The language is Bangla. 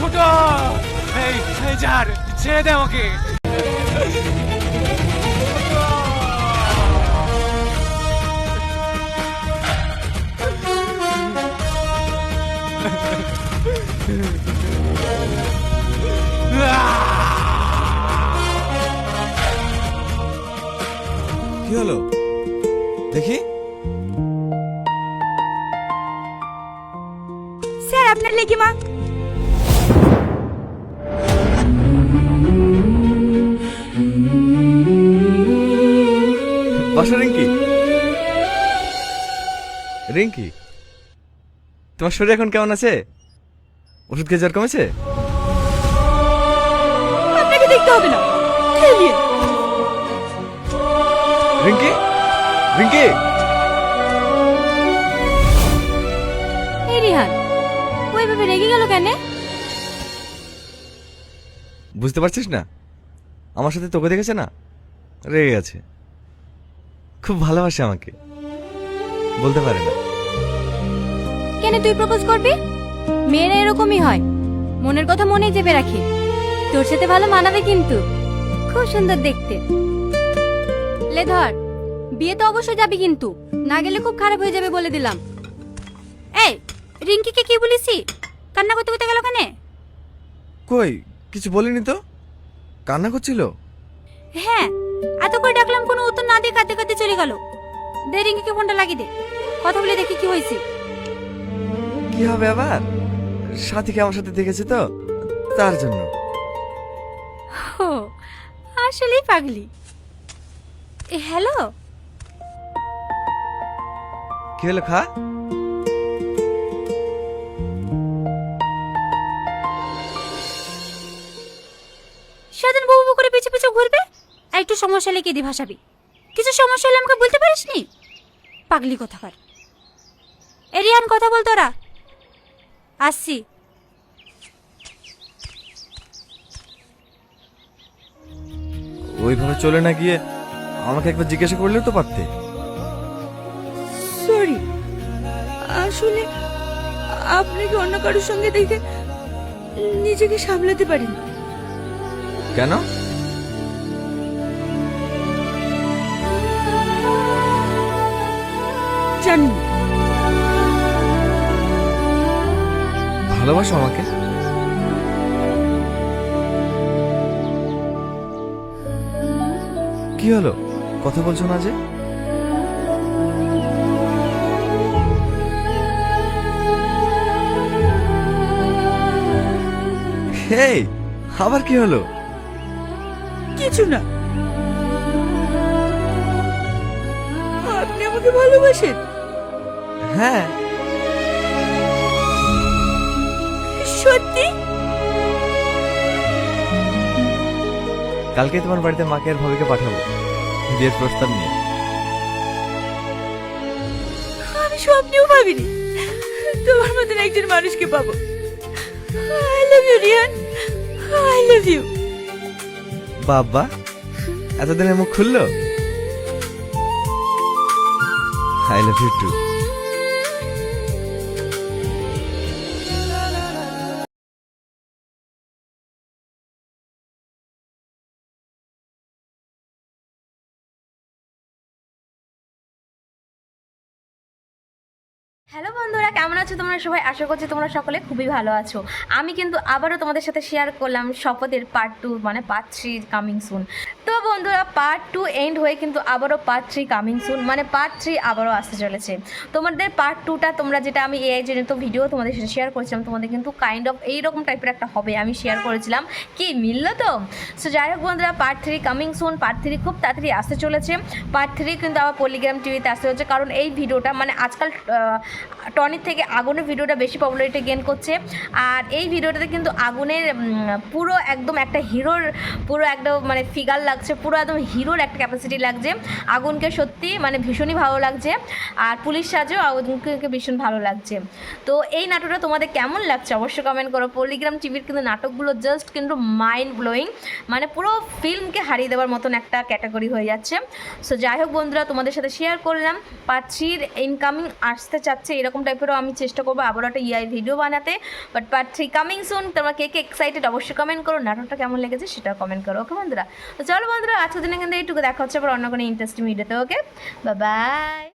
ছোট এই যার ছেড়ে দে আমাকে। কি হলো দেখি? স্যার আপনার লেগে মা। বাসা রিঙ্কি, রিঙ্কি তোমার শরীর এখন কেমন আছে? ওষুধ খেয়ে জ্বর কমেছে? আপনাকে দেখতে হবে না, খেলিয়ে। রিঙ্কি, রিঙ্কি। এই রিহান, ওইভাবে রেগে গেল কেন? বুঝতে পারছিস না? আমার সাথে তোকে দেখেছে না, রেগে গেছে। খুব ভালোবাসে আমাকে, বলতে পারে না। কেন তুই প্রপোজ করবি? মেয়েরা এরকমই হয়, মনের কথা মনেই চেপে রাখে। তোর সাথে ভালো মানাবে কিন্তু, খুব সুন্দর দেখতে। লে ধর, বিয়ে তো অবশ্যই যাবি কিন্তু, না গেলে খুব খারাপ হয়ে যাবে বলে দিলাম। এই রিঙ্কিকে কি বলিসি? কান্না করতে করতে গেল কেন? কই কিছু বলিনি তো, কান্না করছিল। হ্যাঁ, এত করে ডাকলাম কোনো উত্তর না দিয়ে কাঁদতে কাঁদতে চলে গেল। দে রিঙ্কিকে ফোনটা লাগিয়ে দে, কথা বলে দেখি কি হয়েছে। কি হবে আবার? সাথীকে আমার সাথে দেখেছে তো, তার জন্য। ও আসলেই পাগলি। হ্যালো, কি হলো খা? সারাদিন বউ বউ করে পিছে পিছে ঘুরবে, আর একটু সমস্যা হলে কেঁদে ভাসাবি। কিছু সমস্যা হলে আমাকে বলতে পারিস নি? পাগলি কোথাকার। এরিয়ান কথা বল তোরা। আসছি। ওইভাবে চলে না গিয়ে আমাকে একবার জিজ্ঞাসা করলেও তো পারতে। সরি, আসলে আপনাকে অন্য কারোর সঙ্গে দেখে নিজেকে সামলাতে পারিনি। কেন? জানি না। ভালোবাসো আমাকে? কি হলো, কথা বলছো না যে? হেই, আবার কি হলো? কিছু না। আপনি আমাকে ভালোবাসেন? হ্যাঁ। সত্যি? কালকে তোমার বাড়িতে মাকে আর ভাবিকে পাঠাবো বিয়ের প্রস্তাব নিয়ে। আমি স্বপ্নেও ভাবিনি তোমার মতন একজন মানুষকে পাবো। I love you Riyan, I love you. বাবা, এতদিনে মুখ খুললো। I love you too. Hello বন্ধুরা, কেমন আছো তোমরা সবাই? আশা করছি তোমরা সকলে খুবই ভালো আছো। আমি কিন্তু আবারও তোমাদের সাথে শেয়ার করলাম শপথের পার্ট 2 মানে পার্ট 3 কামিং সুন। তো বন্ধুরা, পার্ট 2 এন্ড হয়ে কিন্তু আবারও পার্ট 3 কামিং সুন মানে পার্ট 3 আবারও আসতে চলেছে। তোমাদের পার্ট 2টা তোমরা যেটা আমি এআই জনিত ভিডিও তোমাদের সাথে শেয়ার করেছিলাম, তোমাদের কিন্তু কাইন্ড অফ এইরকম টাইপের একটা হবে আমি শেয়ার করেছিলাম। কি মিলল তো? সো যাই হোক বন্ধুরা, পার্ট 3 কামিং সুন। পার্ট 3 খুব তাড়াতাড়ি আসতে চলেছে। পার্ট 3 কিন্তু আবার পলিগ্রাম টিভিতে আসতে হচ্ছে, কারণ এই ভিডিওটা মানে আজকাল টনির থেকে আগুনের ভিডিওটা বেশি পপুলারিটি গেইন করছে। আর এই ভিডিওটাতে কিন্তু আগুনের পুরো একদম একটা হিরোর পুরো একদম মানে ফিগার লাগছে, পুরো একদম হিরোর একটা ক্যাপাসিটি লাগছে। আগুনকে সত্যি মানে ভীষণই ভালো লাগছে, আর পুলিশ সাজেও আগুনকে ভীষণ ভালো লাগছে। তো এই নাটকটা তোমাদের কেমন লাগছে অবশ্যই কমেন্ট করো। পলিগ্রাম টিভির কিন্তু নাটকগুলো জাস্ট কিন্তু মাইন্ড ব্লোয়িং, মানে পুরো ফিল্মকে হারিয়ে দেওয়ার মতন একটা ক্যাটাগরি হয়ে যাচ্ছে। সো যাই হোক বন্ধুরা, তোমাদের সাথে শেয়ার করলাম পার্ট 3 ইনকামিং আসতে চাচ্ছে লেগেছে, এরকম টাইপেরও আমি চেষ্টা করবো আবারও একটা ইয়াই ভিডিও বানাতে। But part 3 coming soon. তোমরা কে কে এক্সাইটেড অবশ্যই কমেন্ট করো, নাটকটা কেমন লেগেছে সেটা কমেন্ট করো। ওকে বন্ধুরা, তো চলো বন্ধুরা, আজকের দিনে কিন্তু এইটুকু, দেখা হচ্ছে আবার অন্য কোনো ইন্টারেস্টিং ভিডিওতে। ওকে, বাই বাই।